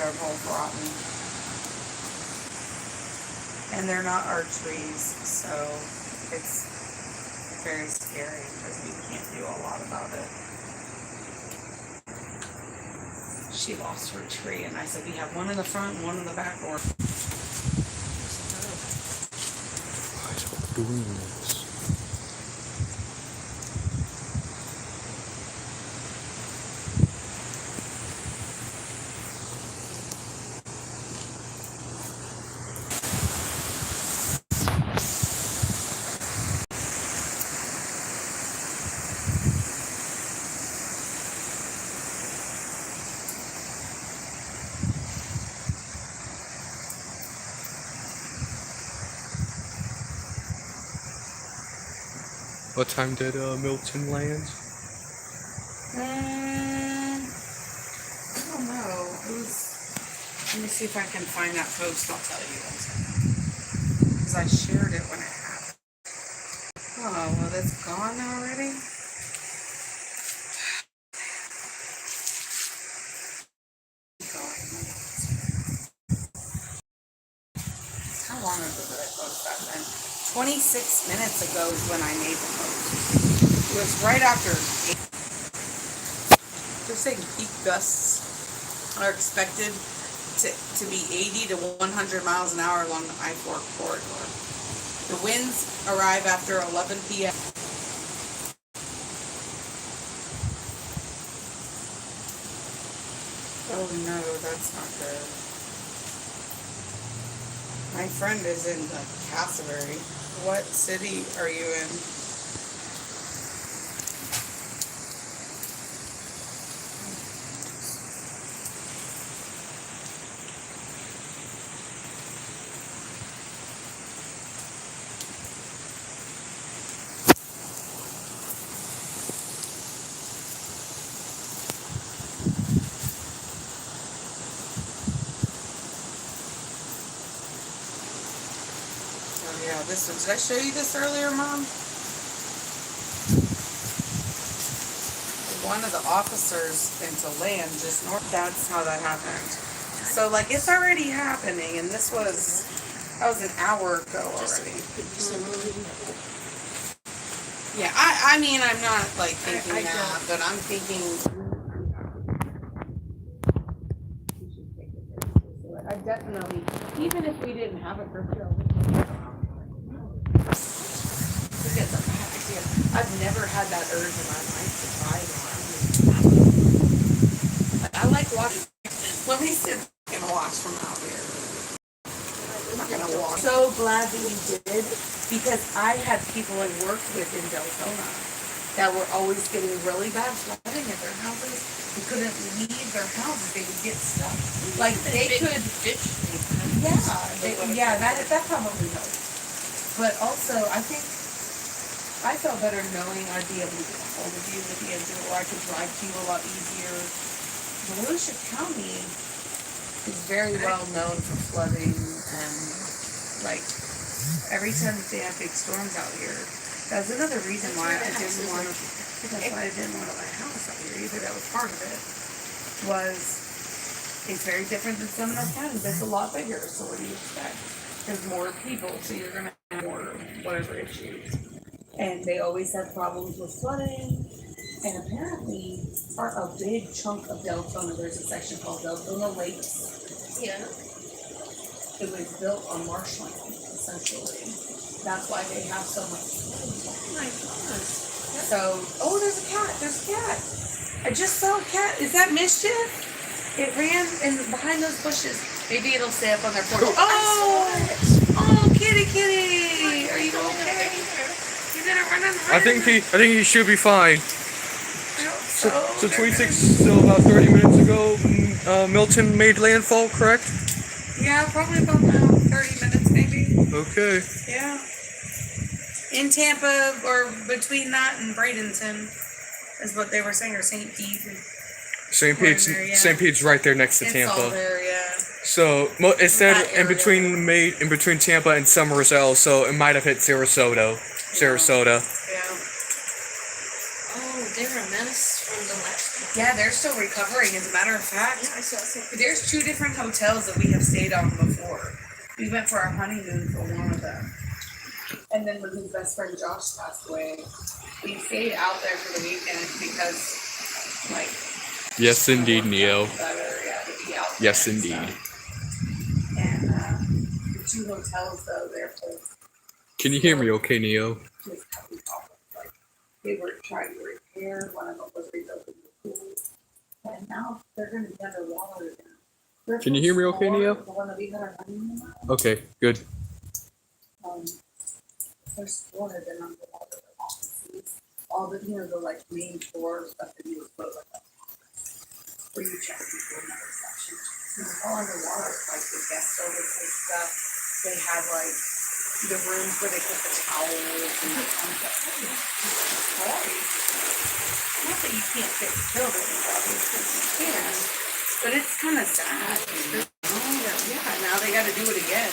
they're both rotten. And they're not our trees, so it's very scary because we can't do a lot about it. She lost her tree, and I said, we have one in the front and one in the back. Or why is it doing this? What time did Milton land? I don't know. It was. Let me see if I can find that post. I'll tell you. Because I shared it when it happened. Oh, well, it's gone already. How long ago did I post that then? 26 minutes ago is when I made the post. It was right after. They're saying peak gusts are expected to be 80 to 100 miles an hour along the I-4 corridor. The winds arrive after 11 p.m. Oh no, that's not good. My friend is in Castleberry. What city are you in? Yeah, this one. Did I show you this earlier, Mom? One of the officers into land just north. That's how that happened. So, like, it's already happening, and that was an hour ago already. Yeah, I mean, I'm not, like, thinking that, but I'm thinking... I definitely, even if we didn't have a curfew, I've never had that urge in my life to try one. I like watching. Let me sit and watch from out here. I'm not gonna watch. So glad that you did, because I had people I worked with in Deltona that were always getting really bad flooding at their houses. They couldn't leave their houses. They would get stuck. Like they could. Yeah, that probably helps. But also, I think. I felt better knowing I'd be able to get a hold of you with the engine, or I could drive to you a lot easier. Volusia County is very well known for flooding, and like every time they have big storms out here. That's another reason why I didn't want to. That's why I didn't want to buy a house out here either. That was part of it. It's very different than Seminole County. That's a lot bigger. So what do you expect? There's more people, so you're gonna have more whatever issues. And they always have problems with flooding. And apparently, a big chunk of Deltona, there's a section called Deltona Lakes. Yeah. It was built on marshland, essentially. That's why they have so much flooding. Oh my gosh. So, there's a cat. I just saw a cat. Is that Mischief? It ran behind those bushes. Maybe it'll stay up on their porch. Oh, kitty. Are you okay? I think he should be fine. So 26, still about 30 minutes ago, Milton made landfall, correct? Yeah, probably about now, 30 minutes maybe. Okay. Yeah. In Tampa, or between that and Bradenton, is what they were saying, or St. Pete. St. Pete's right there next to Tampa. It's all there, yeah. So it said in between Tampa and Somerville, so it might have hit Sarasota. Yeah. Oh, they were a menace from the last one. Yeah, they're still recovering. As a matter of fact, Yeah, I saw something. there's 2 different hotels that we have stayed on before. We went for our honeymoon for one of them. And then when his best friend Josh passed away, we stayed out there for the weekend because, like, Yes, indeed, Neo. better, yeah, to be out there Yes, and indeed. stuff. And the 2 hotels, though, they're full. Can you hear me okay, Neo? Just having problems. Like, they were trying to repair, one of them was rebuilding the pool. And now they're going to be underwater again. Can you hear me okay, Neo? The one that we had our honeymoon on, Okay, good. first floor had been underwater, the offices, all the, the like main floor stuff that you would put like a where you check people in that reception. It was all underwater, like the guest services stuff. They had like the rooms where they put the towels and the stuff. Not that you can't fix buildings, obviously you can, but it's kind of sad. Yeah, now they got to do it again.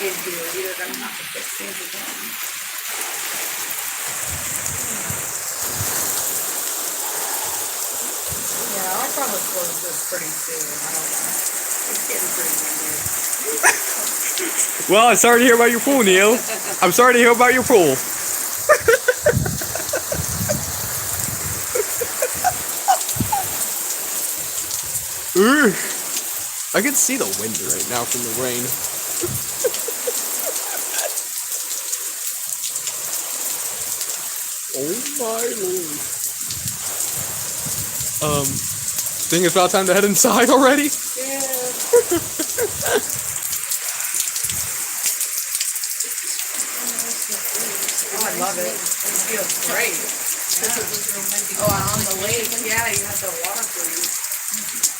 In theory, they're gonna have to fix things again. Yeah, I'll probably close this pretty soon. I don't know. It's getting pretty windy. Well, I'm sorry to hear about your pool, Neo. I'm sorry to hear about your pool. I can see the wind right now from the rain. Oh my lord. Think it's about time to head inside already? Yeah. Oh, I love it. It feels great. Yeah. Oh, and on the lake, yeah, you have the water freeze.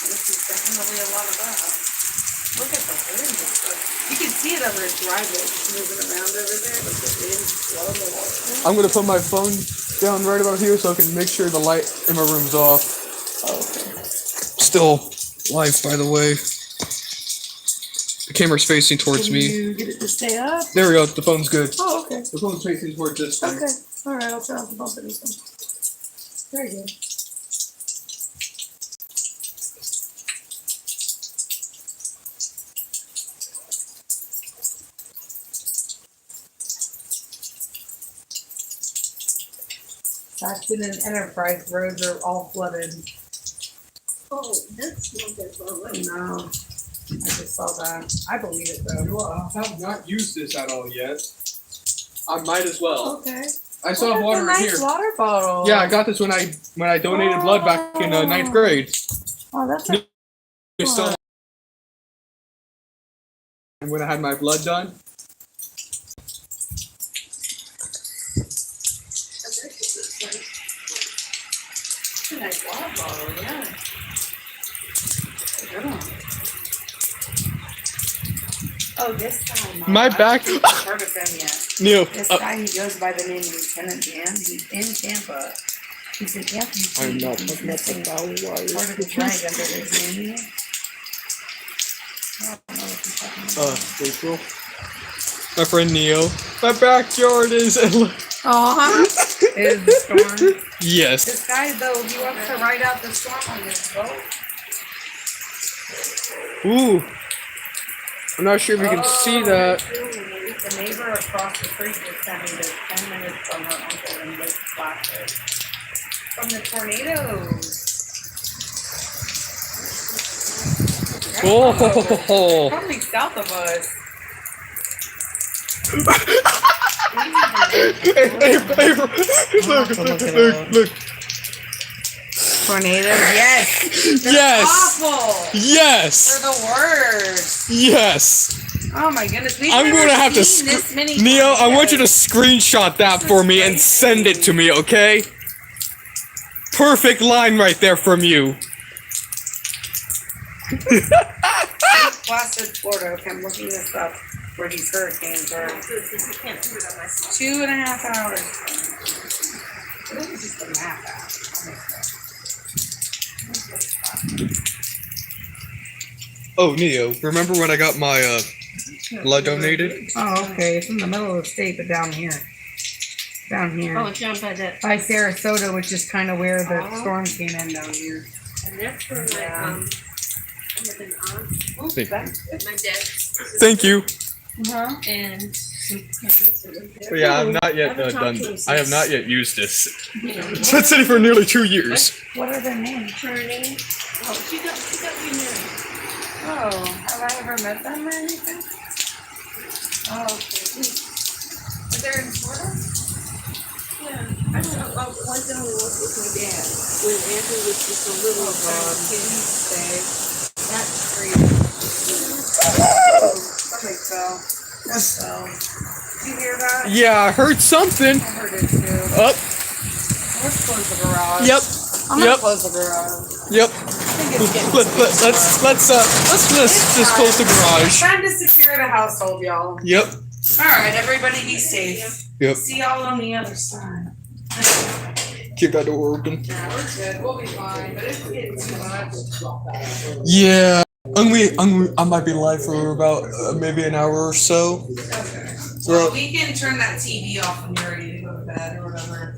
This is definitely a lot of that. Look at the wind. You can see it over his driveway. It's moving around over there, but the wind's blowing the water. I'm gonna put my phone down right about here so I can make sure the light in my room's off. Oh, okay. Still live, by the way. The camera's facing towards Can me. you get it to stay up? There we go. The phone's good. Oh, okay. The phone's facing towards this thing. Okay. All right, I'll turn off the bump anything. Very good. Saxon and Enterprise roads are all flooded. Oh, that's not that far away. No, I just saw that. I believe it though. Well, I have not used this at all yet. I might as well. Okay. I still have water in nice here. Water bottle. Yeah, I got this when I donated blood back in 9th grade. Oh, that's a It's still when I had my blood done. nice water bottle. Yeah. Good one. Oh, this guy. Mom, My back. I haven't heard of him yet. Neil. This guy, he goes by the name Lieutenant Dan. He's in Tampa. He said, "Yeah, I'm not he's missing part of wires. his leg under his knee." I don't know what he's talking about. April. My friend Neo. My backyard is. Is the storm? Yes. This guy, though, he wants to ride out the storm on his boat. Ooh. I'm not sure if you can see that. The neighbor across the street just sent me this 10 minutes from her uncle in Lake Placid. From the tornadoes. Oh. Probably south of us. April. Look. Tornadoes, yes. They're Yes. awful. Yes. They're the worst. Yes. Oh my goodness. We've I'm never gonna have to. seen this many Neo, I want you to tornadoes. screenshot that This for is me and crazy. send it to me, okay? Perfect line right there from you. Placid, Florida. Okay, I'm looking this up where these hurricanes are. Good, because you can't do it on my phone. 2.5 hours. It was just a map app. Oh, Neo, remember when I got my blood donated? Oh, okay. It's in the middle of the state, but down here. down here. Oh, it's down by that. By Sarasota, which is kind of where the storm came in down here. And that's where my, I have an aunt, Thank you. my dad, Thank you. Uh-huh. and some cousins that live there. But yeah, I'm not yet Haven't talked done. to him I have since, not yet used this. you know, It's been sitting for nearly 2 years. What are their names? turning. Oh, she got me married. Oh, have I ever met them or anything? Oh, okay. Is there in Florida? Yeah, I don't know. One time we worked with my dad when Andrew was just a little kid. That's crazy. Somebody fell. What fell? Did you hear that? Yeah, I heard something. I heard it too. Up. Let's close the garage. Yep. I'm gonna Yep. close the garage. Yep. I think it's getting Let's just close the garage. Time to secure the household, y'all. Yep. All right, everybody, be safe. Yep. See y'all on the other side. Keep that door open. Yeah, we're good. We'll be fine, but it's getting too much. Yeah. I might be live for about maybe an hour or so. Okay. So Well, we can turn that TV off when you're ready to go to bed or whatever.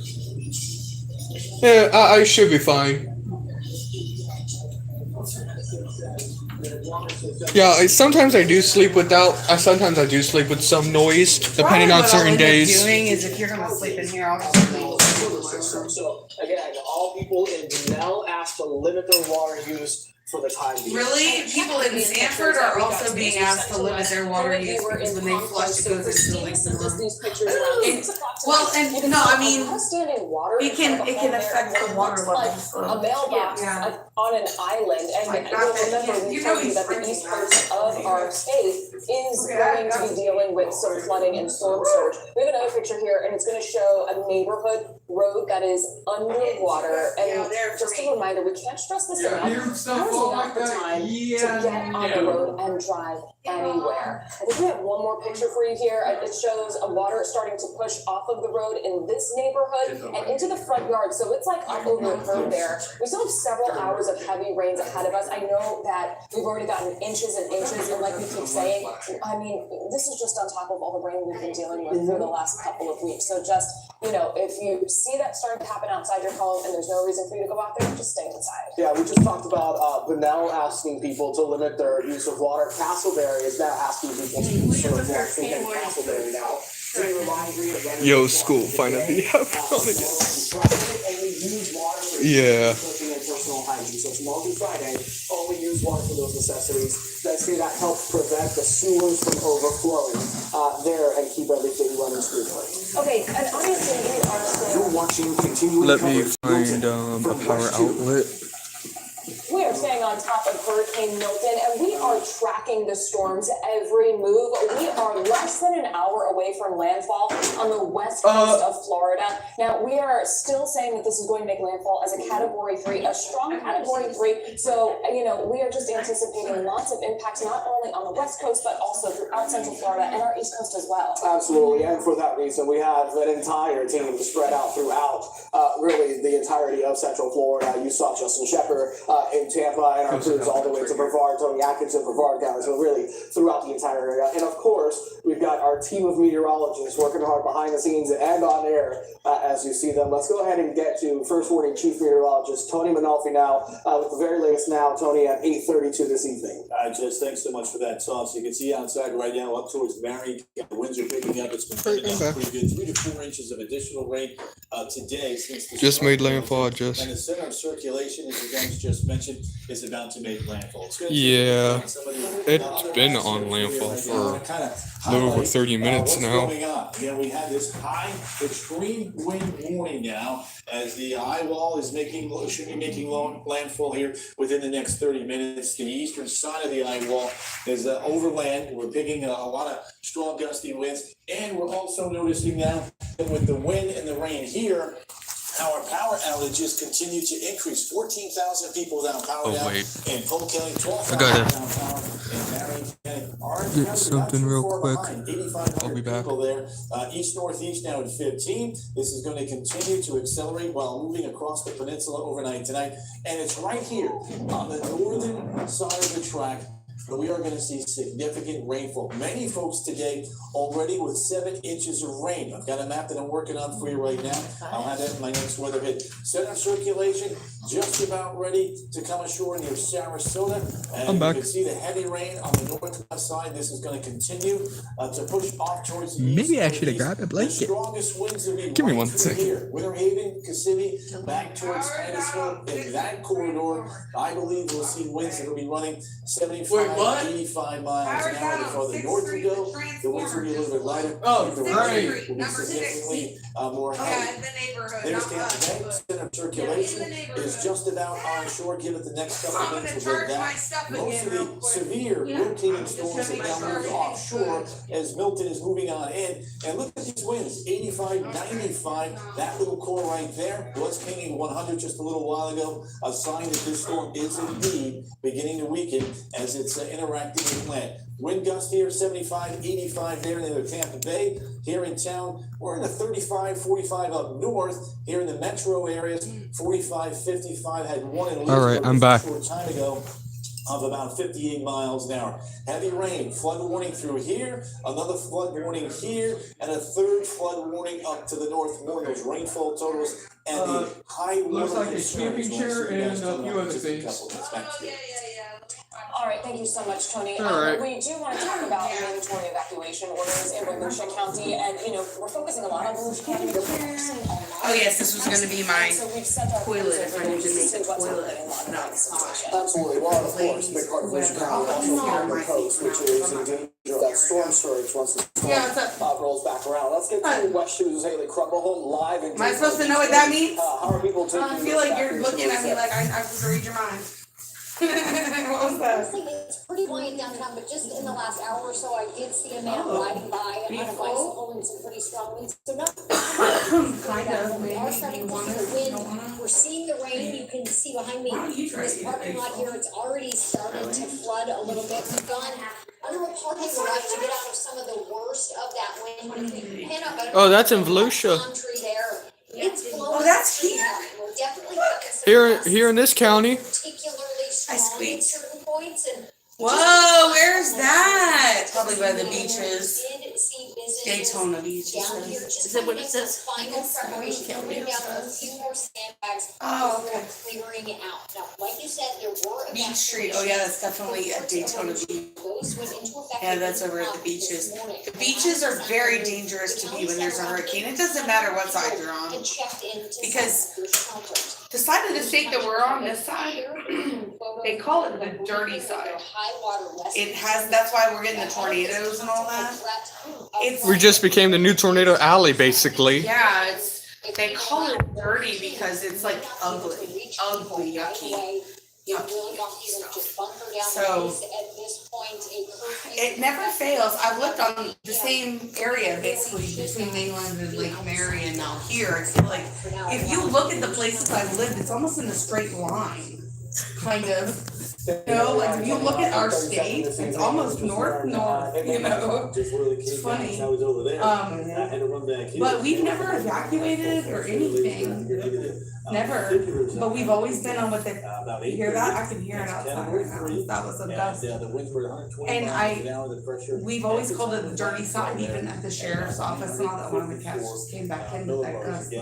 yeah, I should be fine. Yeah, sometimes I do sleep without. Sometimes I do sleep with some noise, depending on certain days. Doing is if you're gonna sleep in here, I'll just leave. So again, all people in Bunnell asked to limit their water use for the time being. Really? People in Sanford are also being asked to limit their water use because when they flush, it goes into the lake system. Well, and no, I mean, it can affect the water levels. A mailbox Yeah. on an island, and Like, you'll remember we told you that the east coast of our state is going to be dealing with some flooding and storm surge. We have another picture here, and it's going to show a neighborhood road that is underwater. And just a reminder, we can't stress this enough. Now is not the time to get on the road and drive anywhere. I think we have one more picture for you here. It shows water starting to push off of the road in this neighborhood and into the front yard. So it's like up over the curb there. We still have several hours of heavy rains ahead of us. I know that we've already gotten inches and inches, and like we keep saying, I mean, this is just on top of all the rain we've been dealing with for the last couple of weeks. So just, you know, if you see that starting to happen outside your home and there's no reason for you to go out there, just stay inside. Yeah, we just talked about Bunnell asking people to limit their use of water. Castleberry is now asking people to conserve water. So again, Castleberry now. Yo, school finally happened. Yeah. So tomorrow through Friday, only use water for those necessities. They say that helps prevent the sewers from overflowing there and keep everything running smoothly. Okay, and obviously we are still... You're watching continuing Let me coverage. find a power outlet. We are staying on top of Hurricane Milton, and we are tracking the storm's every move. We are less than an hour away from landfall on the west coast of Florida. Now, we are still saying that this is going to make landfall as a Category 3, a strong Category 3. So, you know, we are just anticipating lots of impacts, not only on the west coast, but also throughout Central Florida and our east coast as well. Absolutely, and for that reason, we have an entire team spread out throughout really the entirety of Central Florida. You saw Justin Shepard in Tampa, and our crews all the way to Brevard, Tony Atkinson, Brevard guys, so really throughout the entire area. And of course, we've got our team of meteorologists working hard behind the scenes and on air as you see them. Let's go ahead and get to First Warning Chief Meteorologist Tony Manalfi now with the very latest now, Tony, at 8:32 this evening. Just thanks so much for that, Tom. So you can see outside right now up towards Marion, the winds are picking up. It's been picking up pretty good, 3 to 4 inches of additional rain today since the Just made landfall, And the center of circulation, as you guys just mentioned, is about to make landfall. It's gonna Yeah, take some of it's been on landfall for a little over 30 minutes what's now. going on. Again, we have this high extreme wind warning now as the eye wall is should be making landfall here within the next 30 minutes. The eastern side of the eye wall is overland. We're picking a lot of strong gusty winds, and we're also noticing now that with the wind and the rain here, our power outages continue to increase. 14,000 people without power now in Polk County, 12,000 without power in Marion County. Orange Get County something not too real far quick. behind, 8,500 I'll be back. people there. East-northeast now at 15. This is going to continue to accelerate while moving across the peninsula overnight tonight. And it's right here on the northern side of the track but we are going to see significant rainfall. Many folks today already with 7 inches of rain. I've got a map that I'm working on for you right now. I'll have that in my next weather hit. Center circulation just about ready to come ashore near Sarasota. And I'm back. you can see the heavy rain on the northwest side. This is going to continue to push off towards the east. Maybe I should have grabbed a The blanket. strongest winds will be Give me right one through second. here. Winter Haven, Kissimmee, back towards Titusville. In that corridor, I believe we'll see winds that will be running 75, 85 miles an hour. The farther north you go, the winds will be a little bit lighter. Oh, the great. rain will be significantly more heavy. There's Tampa Bay. Center circulation is just about on shore. Give it the next couple of minutes. We'll get that. Most of the severe rotating storms have now moved offshore as Milton is moving on in. And look at these winds, 85, 95. That little core right there was pinging 100 just a little while ago. A sign that this storm is indeed beginning to weaken as it's interacting with land. Wind gust here, 75, 85 there in the Tampa Bay. Here in town, we're in the 35, 45 up north. Here in the metro areas, 45, 55. Had one in All right, I'm back. a short time ago of about 58 miles an hour. Heavy rain, flood warning through here, another flood warning here, and a third flood warning up to the north. More of those rainfall totals and the high water looks like a concerns. camping chair and a few other things. All right, thank you so much, Tony. All right. We do want to talk about mandatory evacuation orders in Volusia County, and we're focusing a lot on Volusia County, but we're focusing on Oh yes, this was gonna be my so we've sent our toilet if I need to make see a what's toilet. happening on No, that it's not. situation. Absolutely. Well, of course, big part of Volusia County also on the coast, which is in danger of that storm surge once the storm Yeah, what's up? rolls back around. Let's get to West Shoes' Haley Crumble live in. Am I supposed to know what that means? How are people taking I feel like this you're looking at me like I'm supposed to read your mind. What was that? Honestly, it's pretty quiet downtown, but just in the last hour or so, I did see a man riding by on a bicycle in some pretty strong winds. So not Kind of, we are maybe starting you to want see to. the wind. We're seeing the rain. You can see behind me this parking lot here. It's already started to flood a little bit. We've gone under a parking lot to get out of some of the worst of that wind. But if you pan up, I don't Oh, know that's if in you know Volusia. the palm tree there. It's blowing. Oh, that's pretty here. hard. We're definitely having some Here in this county. particularly strong squeaked. at certain points and. Whoa, where's that? Probably by the beaches. Did see businesses Daytona Beach. down here Is just that what it making says? final preparation, putting down a few more sandbags Oh, before okay. clearing out. Now, like you said, there were Beach Street. Oh yeah, that's definitely a Daytona Beach. Those went into effect. Yeah, that's over at the beaches. The beaches are very dangerous to be when there's a hurricane. It doesn't matter what side you're on. And checked into Because some of those shelters. the side of the state that we're on, this side, they call it the dirty side. High water less. It has, that's why we're getting the tornadoes and all that. It's- We just became the new Tornado Alley, basically. Yeah, they call it dirty because it's like ugly, yucky. So, it never fails. I've looked on the same area basically between England and Lake Mary and now here. I feel like if you look at the places I've lived, it's almost in a straight line, kind of. Like if you look at our state, it's almost north, It's funny. But we've never evacuated or anything. Never. But we've always been on what they, you hear that? I can hear it outside right now. That was a gust. And we've always called it the dirty side, even at the sheriff's office and all that. One of the cats just came back in with that gust.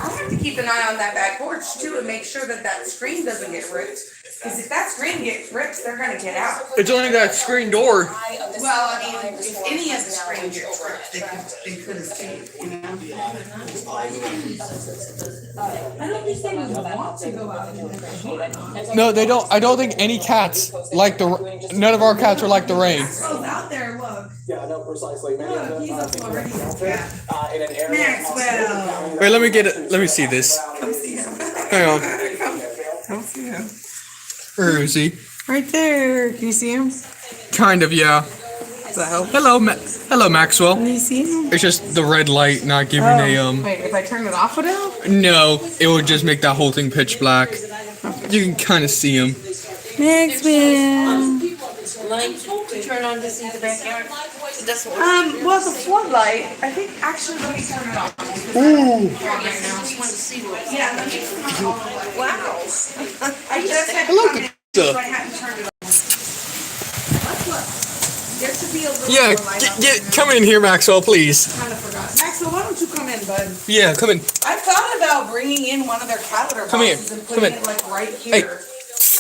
I have to keep an eye on that back porch too and make sure that that screen doesn't get ripped. Because if that screen gets ripped, they're gonna get out. It's only that screen door. Well, I mean, if any of the screen gets ripped, they could escape, you know? I don't think they would want to go out and do No, they don't. I don't think any cats like the. None of our cats are like the rain. out there, look. Yeah, no, precisely. Many of Look, them, he's a Floridian cat. in an area. Maxwell. Wait, let me get it. Let me see this. Come see him. Hang on. Come see him. Where is he? Right there. Can you see him? Kind of, yeah. Does that help? Hello, Maxwell. Can you see him? It's just the red light not giving a Wait, if I turn it off, would it help? No, it would just make that whole thing pitch black. You can kind of see him. Maxwell. Light to turn on to see the backyard. Well, the floodlight, I think actually let me turn it off. Ooh. Right now, just want to see what. Yeah, let me turn it off. Wow. I just had Hello, to come in, Pizza. so I hadn't turned it off. There should be a little Yeah, more light out get there. come in here, Maxwell, please. Kind of forgot. Maxwell, why don't you come in, bud? Yeah, come in. I thought about bringing in one of their catheter Come here. boxes and Come putting in. it like right here,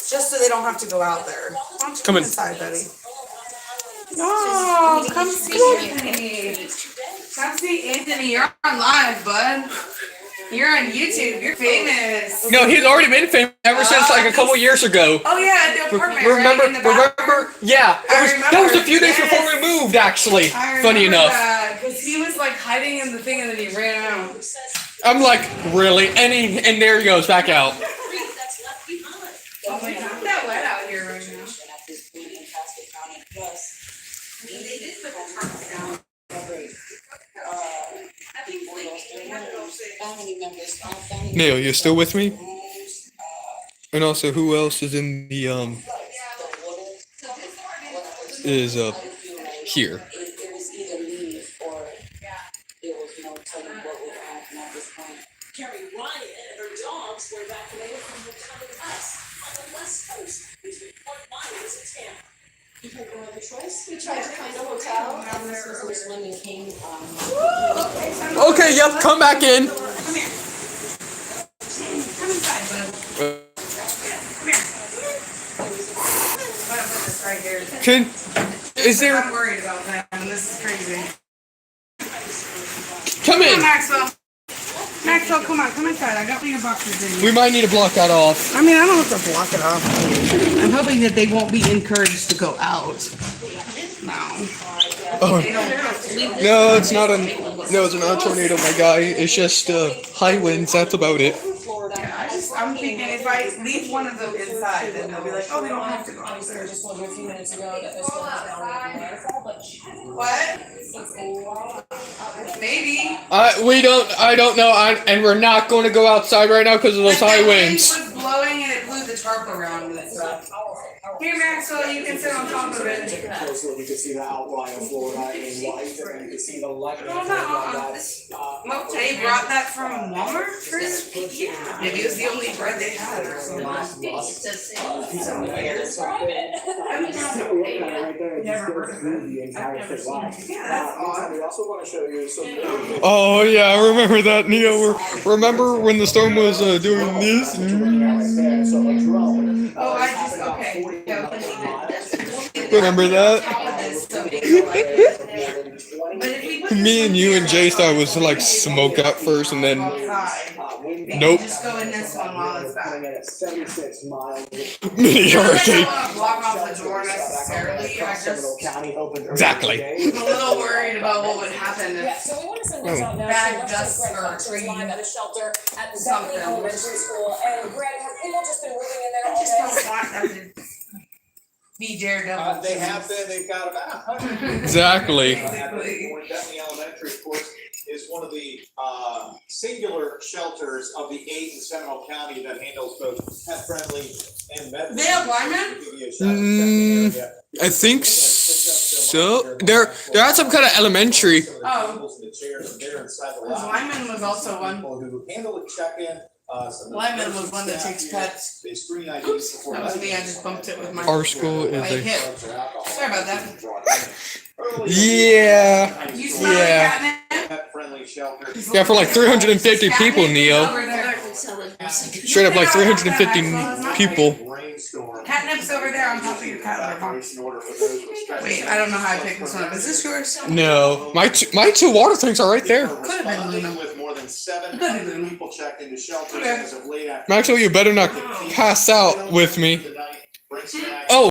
just so they don't have to go out there. Why don't you Come in. inside, buddy? Oh, come see Anthony. Come see Anthony. You're on live, bud. You're on YouTube. You're famous. No, he's already been famous ever since like a couple years ago. Oh yeah, the apartment. Remember? Right? In the bathroom. Remember? Yeah, that was a few days before we moved. Actually, funny enough. Because he was like hiding in the thing and then he ran out. I'm like, really? And there he goes back out. Oh my God, it's that wet out here right now. They did put the tarps down. Neil, you still with me? And also, who else is in the is here? Carrie Ryan and her dogs were evacuated from her condo house on the west coast. Who's been 0.9 was a Tampa. You had no other choice? We tried to find a hotel, and this was when you came. Okay, yep, come back in. Come here. Come inside, bud. Come here. I'm gonna put this right here. Is there? I'm worried about that. This is crazy. Come Come on, in. Maxwell. Maxwell, come on, come inside. I got your boxes in here. We might need to block that off. I mean, I don't have to block it off. I'm hoping that they won't be encouraged to go out. No. Oh. They don't have to leave. No, it's not a tornado, my guy. It's just high winds. That's about it. Yeah, I'm thinking if I leave one of them inside, then they'll be like, oh, they don't have to go Obviously, I outside. just told you a few minutes ago that this one was down in landfall, but What? it's a lot. Maybe. I don't know. And we're not going to go outside right now because of those But high the wind winds. was blowing and it blew the tarp around and stuff. Here, Maxwell, you can sit on top of it. Take a close look, you can see the outline of Florida in white, and you can see the lightning. No, no, they brought that from Walmart for yeah. Maybe it was the only bread they had or something. Yeah, that's odd. We also want to show you some. Oh yeah, I remember that, Neo. Remember when the storm was doing this? Oh, I just, okay. Remember that? But if we put Me this and one you here, and Jay thought it was like smoke at first, and then outside, maybe nope. just go in this one while it's back. Mini I don't hurricane. want to block off the door necessarily, I just, Exactly. I'm a little worried about what would happen Yeah, if, so we want to send this out now. Bad So let's dust take Greg or Fox, who's tree. live at a shelter at the Something. Bethany Elementary School. And Greg, have people just been moving in there I all just day? don't want them to be daredevil. They have been, they've got about 100. Exactly. Basically. Bethany Elementary, of course, is one of the singular shelters of the 8 in Seminole County that handles both pet friendly and medical. They have linemen? I think so. They're at some kind of elementary. Oh. The Lyman was also one. People who handle the check-in. Lyman was one that takes pets. They screen IDs Oops, before. that was me, I just bumped it with my. Our school is my a hip. Sorry about that. yeah. You smell Yeah. like catnip? Pet-friendly shelter. Yeah, for like 350 people, Catnip is Neo. over there. Straight up like 350 people. Catnip's over there on top of your cat litter box. Wait, I don't know how I picked this one up. Is this yours? No, my two water tanks are right there. Could have been Luna. With more than 700 Could have been. people checked into shelters Okay. as of late after. Maxwell, you better not pass out with me. Oh.